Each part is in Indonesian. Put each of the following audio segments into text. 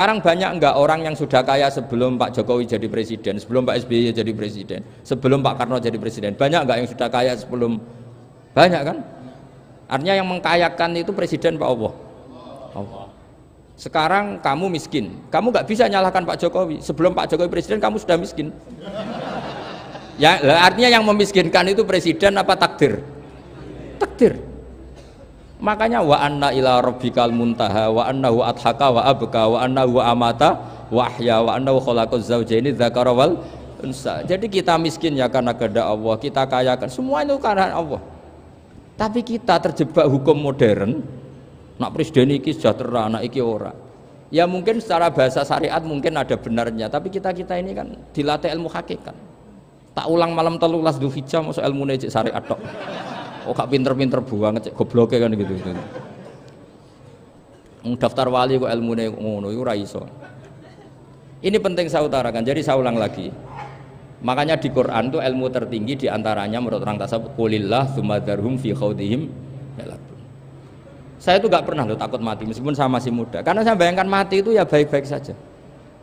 Sekarang banyak enggak orang yang sudah kaya sebelum Pak Jokowi jadi presiden, sebelum Pak SBY jadi presiden, sebelum Pak Karno jadi presiden? Banyak enggak yang sudah kaya sebelum? Banyak kan? Artinya yang mengkayakan itu presiden Pak Allah. Allah. Sekarang kamu miskin, kamu enggak bisa nyalahkan Pak Jokowi. Sebelum Pak Jokowi presiden kamu sudah miskin. Ya, artinya yang memiskinkan itu presiden apa takdir? Takdir. Makanya wa anna ila rabbikal muntaha wa annahu adhaka wa abka wa annahu amata wa ahya wa annahu khalaqaz zawjaini dzakara wal unsa. Jadi kita miskin ya karena kehendak Allah, kita kaya kan semua itu karena Allah. Tapi kita terjebak hukum modern. Nak presiden iki sejahtera, nak iki ora. Ya mungkin secara bahasa syariat mungkin ada benarnya, tapi kita ini kan dilatih ilmu hakikat. Tak ulang malam 13 Dzulhijjah masuk ilmune cek syariat tok. Oh gak pinter-pinter banget cek gobloke kan gitu. Daftar wali kok ilmune ngono iku ora iso. Ini penting saya utarakan. Jadi saya ulang lagi. Makanya di Quran itu ilmu tertinggi diantaranya menurut orang tasawuf qulillah tsumma dzarhum fi khaudihim yalabun. Saya itu gak pernah loh takut mati meskipun saya masih muda. Karena saya bayangkan mati itu ya baik-baik saja.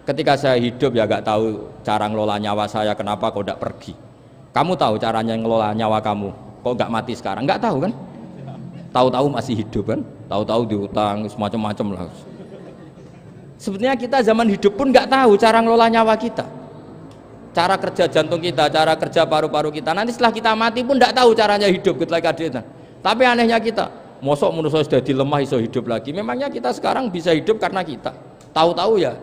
Ketika saya hidup ya gak tahu cara ngelola nyawa saya, kenapa kok gak pergi. Kamu tahu caranya ngelola nyawa kamu, kok nggak mati sekarang? Nggak tahu kan? Tahu-tahu masih hidup kan? Tahu-tahu diutang semacam-macam lah. Sebetulnya kita zaman hidup pun nggak tahu cara ngelola nyawa kita, cara kerja jantung kita, cara kerja paru-paru kita. Nanti setelah kita mati pun nggak tahu caranya hidup ketika kita. Tapi anehnya kita, mosok manusia sudah dilemah iso hidup lagi. Memangnya kita sekarang bisa hidup karena kita tahu-tahu ya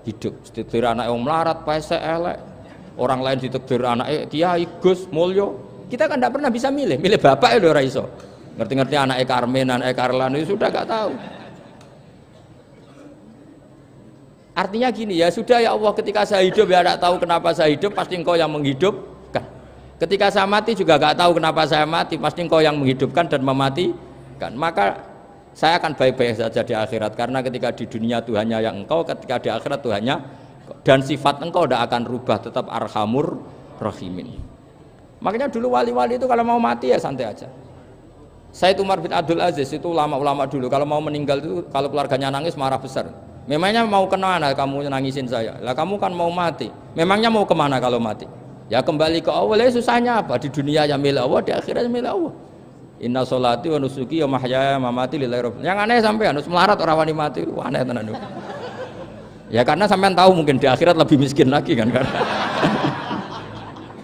hidup. Setir anak yang melarat, pese elek. Orang lain ditakdir anak Kiai Gus Mulyo, kita kan tidak pernah bisa milih bapak itu ora iso. Ngerti-ngerti anak Karmen, anak Karlan itu sudah gak tahu. Artinya gini ya sudah ya Allah, ketika saya hidup ya tidak tahu kenapa saya hidup, pasti Engkau yang menghidupkan. Ketika saya mati juga gak tahu kenapa saya mati, pasti Engkau yang menghidupkan dan mematikan. Maka saya akan baik-baik saja di akhirat, karena ketika di dunia Tuhannya yang Engkau, ketika di akhirat Tuhannya, dan sifat Engkau tidak akan rubah, tetap arhamur rahimin. Makanya dulu wali-wali itu kalau mau mati ya santai aja. Sayyid Umar bin Abdul Aziz itu ulama-ulama dulu kalau mau meninggal itu kalau keluarganya nangis marah besar. Memangnya mau kemana kamu nangisin saya? Lah kamu kan mau mati. Memangnya mau kemana kalau mati? Ya kembali ke Allah. Ya susahnya apa? Di dunia ya milik Allah, di akhirat milik Allah. Inna sholati wa nusuki wa mahyaya wa mamati lillahi rabbil alamin. Yang aneh sampean harus melarat orang wani mati. Wah, aneh tenan. Ya karena sampean tahu mungkin di akhirat lebih miskin lagi kan.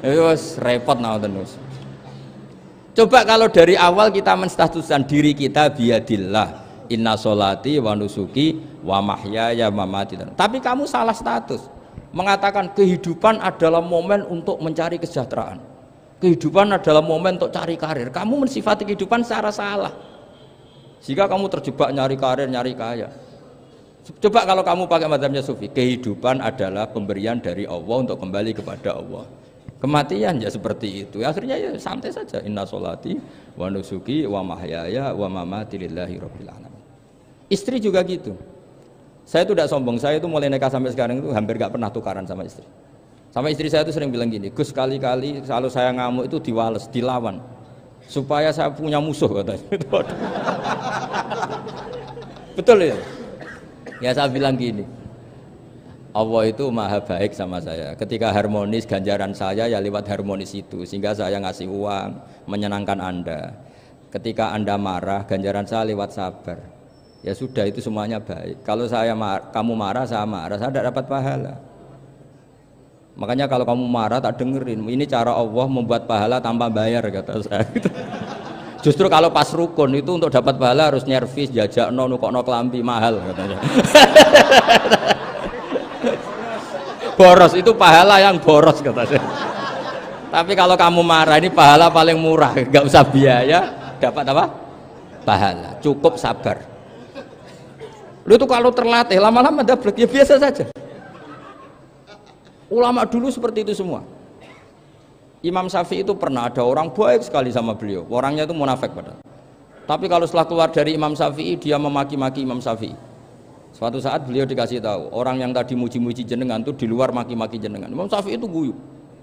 Terus repot nah terus. Coba kalau dari awal kita menstatuskan diri kita biadillah, inna sholati wa nusuki wa mahyaya wa mamati. Tapi kamu salah status. Mengatakan kehidupan adalah momen untuk mencari kesejahteraan. Kehidupan adalah momen untuk cari karir. Kamu mensifati kehidupan secara salah. Jika kamu terjebak nyari karir, nyari kaya. Coba kalau kamu pakai mazhabnya Sufi, kehidupan adalah pemberian dari Allah untuk kembali kepada Allah. Kematian ya seperti itu. Akhirnya ya santai saja. Inna sholati wa nusuki wa mahyaya wa mamati lillahi rabbil alamin. Istri juga gitu. Saya itu tidak sombong. Saya itu mulai nikah sampai sekarang itu hampir gak pernah tukaran sama istri. Sama istri saya itu sering bilang gini, Gus kali-kali kalau saya ngamuk itu diwales, dilawan. Supaya saya punya musuh katanya. Betul itu. Ya saya bilang gini, Allah itu maha baik sama saya. Ketika harmonis ganjaran saya ya lewat harmonis itu, sehingga saya ngasih uang menyenangkan Anda. Ketika Anda marah ganjaran saya lewat sabar. Ya sudah itu semuanya baik. Kalau kamu marah saya tidak dapat pahala. Makanya kalau kamu marah tak dengerin. Ini cara Allah membuat pahala tanpa bayar kata saya. Justru kalau pas rukun itu untuk dapat pahala harus nyervis, jajak nukokno kelambi mahal katanya. Boros itu pahala yang boros katanya. Tapi kalau kamu marah ini pahala paling murah, nggak usah biaya, dapat apa? Pahala, cukup sabar. Lu itu kalau terlatih lama-lama dapat ya biasa saja. Ulama dulu seperti itu semua. Imam Syafi'i itu pernah ada orang baik sekali sama beliau, orangnya itu munafik padahal. Tapi kalau setelah keluar dari Imam Syafi'i dia memaki-maki Imam Syafi'i. Suatu saat beliau dikasih tahu orang yang tadi muji-muji jenengan itu di luar maki-maki jenengan. Imam Syafi'i itu guyu,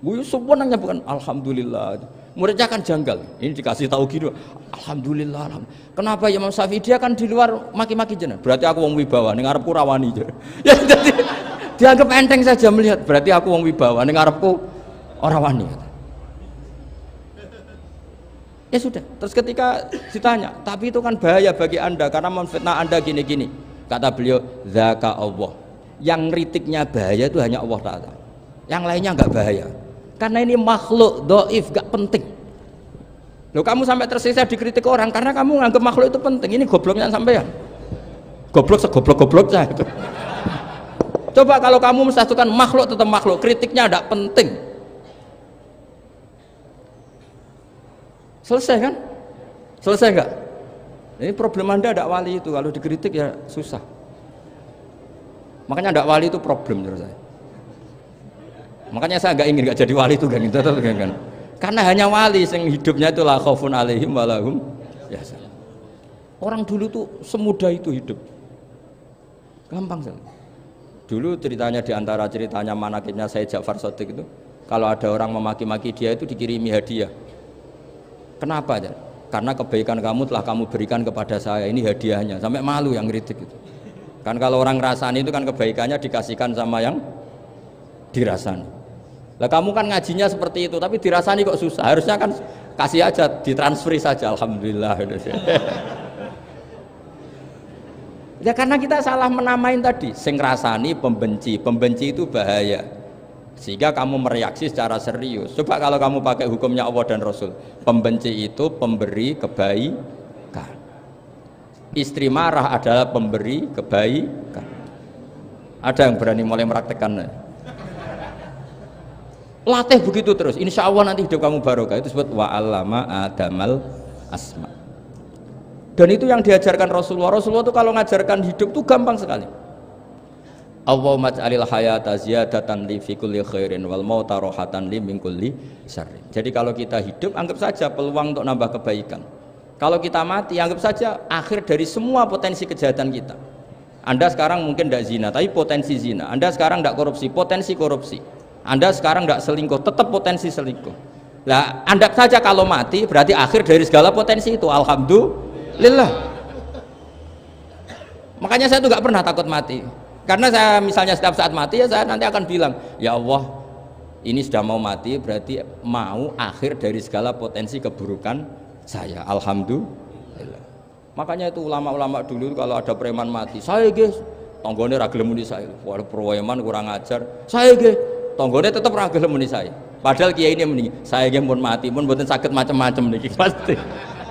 Gue semua nanya bukan alhamdulillah. Muridnya kan janggal. Ini dikasih tahu gitu. Alhamdulillah. Kenapa ya Imam Syafi'i dia kan di luar maki-maki jenengan. Berarti aku wong wibawa ning ngarepku rawani. Ya jadi dianggap enteng saja melihat. Berarti aku wong wibawa ning ngarepku ora wani. Ya sudah. Terus ketika ditanya, tapi itu kan bahaya bagi Anda karena memfitnah Anda gini-gini. Kata beliau, zaka Allah. Yang kritiknya bahaya itu hanya Allah Ta'ala. Yang lainnya enggak bahaya. Karena ini makhluk dhaif, enggak penting. Loh, kamu sampai tersiksa dikritik orang karena kamu nganggap makhluk itu penting. Ini gobloknya sampean. Goblok segoblok-goblok saya itu. Coba kalau kamu mensatukan makhluk tetap makhluk, kritiknya enggak penting. Selesai kan? Selesai enggak? Ini problem Anda ada wali itu, kalau dikritik ya susah. Makanya ada wali itu problem menurut saya. Makanya saya enggak ingin enggak jadi wali itu kan. Karena hanya wali yang hidupnya itu la khaufun alaihim walahum yahzanun. Orang dulu tuh semudah itu hidup. Gampang sekali. Dulu ceritanya di antara ceritanya manakibnya Sayyid Ja'far Shadiq itu, kalau ada orang memaki-maki dia itu dikirimi hadiah. Kenapa ya? Karena kebaikan kamu telah kamu berikan kepada saya, ini hadiahnya. Sampai malu yang kritik itu. Kan kalau orang rasani itu kan kebaikannya dikasihkan sama yang dirasani. Lah kamu kan ngajinya seperti itu, tapi dirasani kok susah. Harusnya kan kasih aja, ditransferi saja. Alhamdulillah. Ya karena kita salah menamain tadi. Sing rasani pembenci, pembenci itu bahaya. Sehingga kamu mereaksi secara serius. Coba kalau kamu pakai hukumnya Allah dan Rasul, pembenci itu pemberi kebaikan, istri marah adalah pemberi kebaikan. Ada yang berani mulai meraktekannya? Latih begitu terus, insya Allah nanti hidup kamu barokah. Itu disebut wa'allama adamal asma. Dan itu yang diajarkan Rasulullah. Rasulullah itu kalau ngajarkan hidup itu gampang sekali. Allahumma ja'alil hayata ziyadatan li fi kulli khairin wal mauta rohatan li min kulli syarrin. Jadi kalau kita hidup anggap saja peluang untuk nambah kebaikan. Kalau kita mati anggap saja akhir dari semua potensi kejahatan kita. Anda sekarang mungkin tidak zina tapi potensi zina. Anda sekarang tidak korupsi, potensi korupsi. Anda sekarang tidak selingkuh, tetap potensi selingkuh. Lah anggap saja kalau mati berarti akhir dari segala potensi itu. Alhamdulillah. Makanya saya tuh nggak pernah takut mati. Karena saya misalnya setiap saat mati ya saya nanti akan bilang, ya Allah ini sudah mau mati berarti mau akhir dari segala potensi keburukan saya. Alhamdulillah. Makanya itu ulama-ulama dulu kalau ada preman mati, saya guys, tonggone ra gelem muni saya. Walau preman kurang ajar, saya guys, tonggone tetap ra gelem muni saya. Padahal kiai ini muni, saya guys pun mati pun mboten sakit macam-macam niki pasti.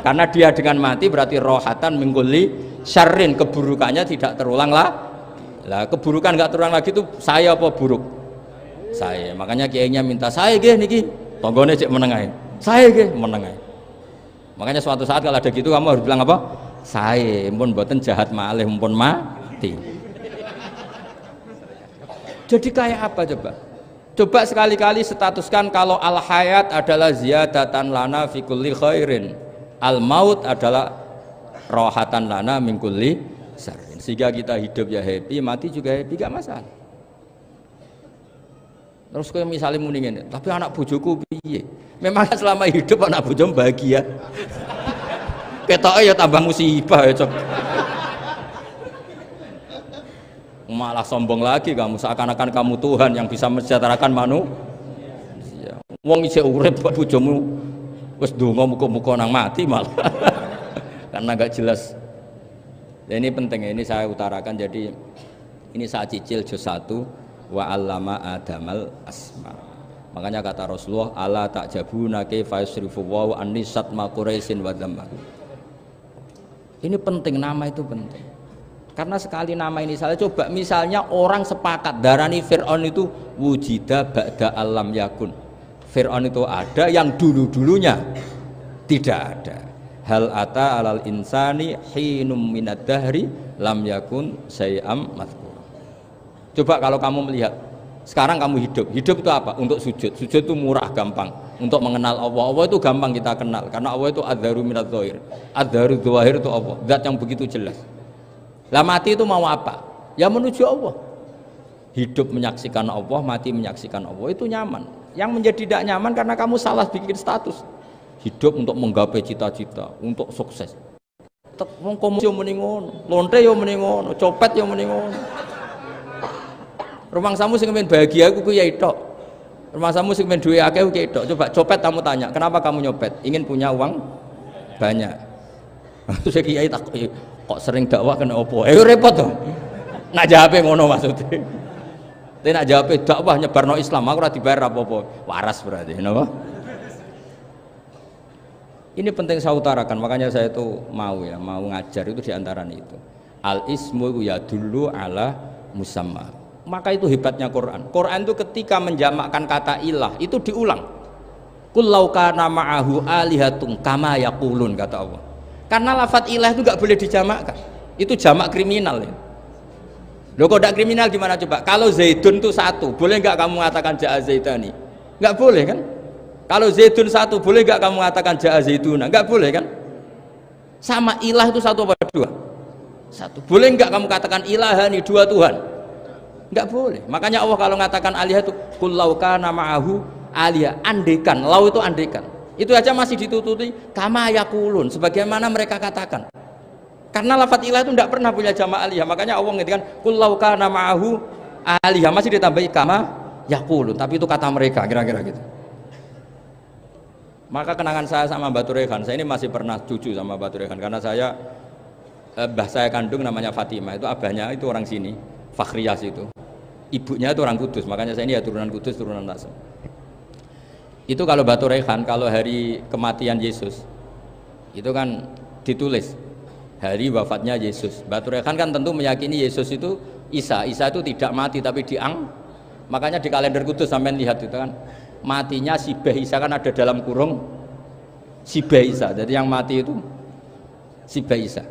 Karena dia dengan mati berarti rohatan mengguli syarrin, keburukannya tidak terulang lah. Lah keburukan nggak terulang lagi itu saya apa buruk? Saya. Makanya kiainya minta saya ge niki tonggone cek menengahin. Saya ge menengahin. Makanya suatu saat kalau ada gitu kamu harus bilang apa? Saya pun mboten jahat malih pun mati. Jadi kayak apa coba? Coba sekali-kali statuskan kalau al hayat adalah ziyadatan lana fi kulli khairin. Al maut adalah rohatan lana min kulli syarrin. Sehingga kita hidup ya happy, mati juga happy, gak masalah. Terus kayak misalnya mendingin, tapi anak bojoku piye? Memang selama hidup anak bojomu bahagia. Ketoknya ya tambah musibah ya cok. Malah sombong lagi kamu, seakan-akan kamu Tuhan yang bisa mensejahterakan manusia. Wong isih urip buat bojomu wis ndonga muga-muga nang mati malah. Karena gak jelas. Dan ini penting, ini saya utarakan. Jadi ini saya cicil juz 1 wa 'allama adamal asma. Makanya kata Rasulullah ala ta'jabuna kaifa yusrifu wa annisat ma quraisin wa dhamma. Ini penting, nama itu penting. Karena sekali nama ini salah, coba misalnya orang sepakat darani Fir'aun itu wujida ba'da alam yakun. Fir'aun itu ada yang dulu-dulunya tidak ada. Hal ata alal insani hinum minad dahri lam yakun syai'am madhkur. Coba kalau kamu melihat sekarang kamu hidup itu apa? Untuk sujud. Sujud itu murah, gampang. Untuk mengenal Allah. Allah itu gampang kita kenal karena Allah itu adzaru minadz dzahir. Adzaru dzahir itu Allah, zat yang begitu jelas. Lah mati itu mau apa? Ya menuju Allah. hidup menyaksikan Allah, mati menyaksikan Allah, itu nyaman. Yang menjadi tidak nyaman karena kamu salah bikin status. Hidup untuk menggapai cita-cita, untuk sukses. Wong komunis yo muni ngono, lonte yo muni ngono, copet yo muni ngono. Rumangsamu sing men bahagia iku ya tok. Rumangsamu sing men duwe akeh ku tok. Coba copet kamu tanya, kenapa kamu nyopet? Ingin punya uang banyak. Terus kiai tak kok sering dakwah kena opo? Repot to. Nak jawabe ngono maksudnya. Tapi nak jawabe dakwah nyebarno Islam, aku ora dibayar apa-apa. Waras berarti, napa? Ini penting saya utarakan, makanya saya itu mau ngajar itu diantaranya itu. Al ismu ya dulu ala musamma. Maka itu hebatnya Quran. Quran itu ketika menjamakkan kata ilah itu diulang. Qul law kana ma'ahu alihatun kama yaqulun, kata Allah. Karena lafadz ilah itu enggak boleh dijamakkan. Itu jamak kriminal ya. Loh kok tidak kriminal gimana coba? Kalau Zaidun itu satu, boleh enggak kamu mengatakan ja'a Zaidani? Enggak boleh kan? Kalau Zaidun satu, boleh enggak kamu mengatakan ja'a Zaiduna? Enggak boleh kan? Sama ilah itu satu apa dua? Satu. Boleh enggak kamu katakan ilahani, dua Tuhan? Enggak boleh. Makanya Allah kalau mengatakan alihah itu qul law kana ma'ahu alihah, andekan. Lau itu andekan. Itu aja masih ditututi kama yaqulun, sebagaimana mereka katakan. Karena lafadz ilah itu tidak pernah punya jamak alihah. Makanya Allah mengatakan qul law kana ma'ahu alihah, masih ditambahi kama yaqulun, tapi itu kata mereka, kira-kira gitu. Maka kenangan saya sama Batu Rehan, saya ini masih pernah cucu sama Batu Rehan karena saya mbah saya kandung namanya Fatimah, itu abahnya itu orang sini, Fakhriyas itu. Ibunya itu orang Kudus, makanya saya ini ya turunan Kudus, turunan Tasem. Itu kalau Batu Rehan, kalau hari kematian Yesus itu kan ditulis hari wafatnya Yesus. Batu Rehan kan tentu meyakini Yesus itu Isa itu tidak mati tapi makanya di kalender Kudus sampai lihat itu kan matinya Sibeh Isa kan ada dalam kurung Sibeh Isa, jadi yang mati itu Sibeh Isa.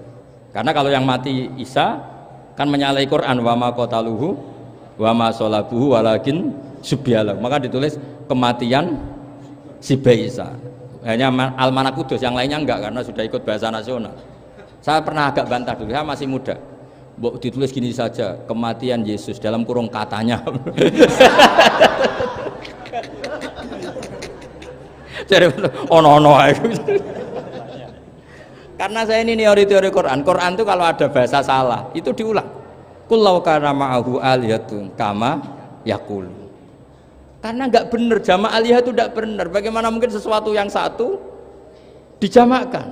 Karena kalau yang mati Isa kan menyalahi Quran, wa ma qataluhu wa ma sholabuhu walakin subyalah, maka ditulis kematian Sibeh Isa. Hanya Almanak Kudus, yang lainnya enggak karena sudah ikut bahasa nasional. Saya pernah agak bantah dulu, saya masih muda. Ditulis gini saja, kematian Yesus dalam kurung katanya. Jadi ono karena saya ini teori Quran itu kalau ada bahasa salah itu diulang. Qul law kana ma'ahu alihatun kama yaqul. Karena enggak benar, jamak alihah itu enggak benar. Bagaimana mungkin sesuatu yang satu dijamakkan?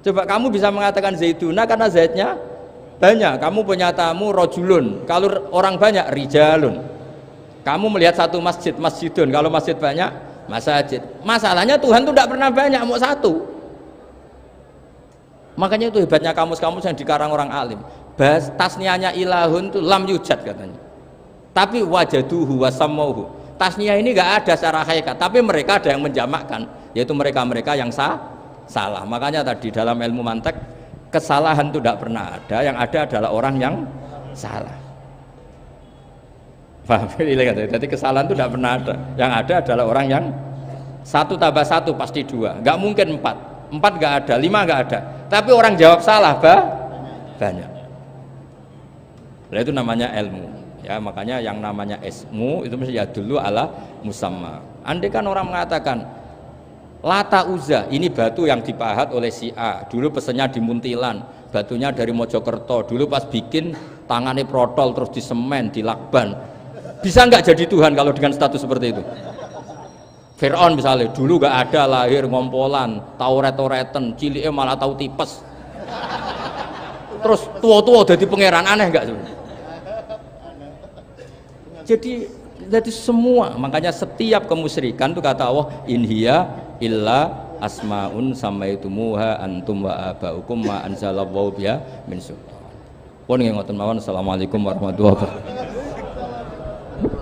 Coba kamu bisa mengatakan Zaiduna karena Zaidnya banyak. Kamu punya tamu rojulun, kalau orang banyak rijalun. Kamu melihat satu masjid, masjidun, kalau masjid banyak masjid. Masalahnya Tuhan itu tidak pernah banyak, mau satu. Makanya itu hebatnya kamus-kamus yang dikarang orang alim. Tasniahnya ilahun itu lam yujad katanya. Tapi wajaduhu wasamauhu. Tasniah ini enggak ada secara hakikat, tapi mereka ada yang menjamakkan, yaitu mereka-mereka yang salah. Makanya tadi dalam ilmu mantek kesalahan itu tidak pernah ada, yang ada adalah orang yang salah. Paham? Jadi kesalahan itu tidak pernah ada, yang ada adalah orang yang satu tambah satu pasti dua, nggak mungkin empat nggak ada, lima nggak ada, tapi orang jawab salah banyak. Nah, itu namanya ilmu ya, makanya yang namanya ismu itu mesti ya dulu ala musamma. Andai kan orang mengatakan Lata Uzza ini batu yang dipahat oleh si A, dulu pesennya di Muntilan, batunya dari Mojokerto, dulu pas bikin tangannya protol terus disemen, dilakban. Bisa nggak jadi Tuhan kalau dengan status seperti itu? Fir'aun misalnya, dulu nggak ada, lahir ngompolan, tahu retoreten, ciliknya malah tahu tipes, terus tua-tua jadi pangeran, aneh nggak? Jadi semua, makanya setiap kemusyrikan itu kata Allah, inhiya illa asmaun samaitumuha antum wa abaukum ma anzalallahu biha min sultan. Pun nggih ngoten mawon. Assalamualaikum warahmatullahi wabarakatuh.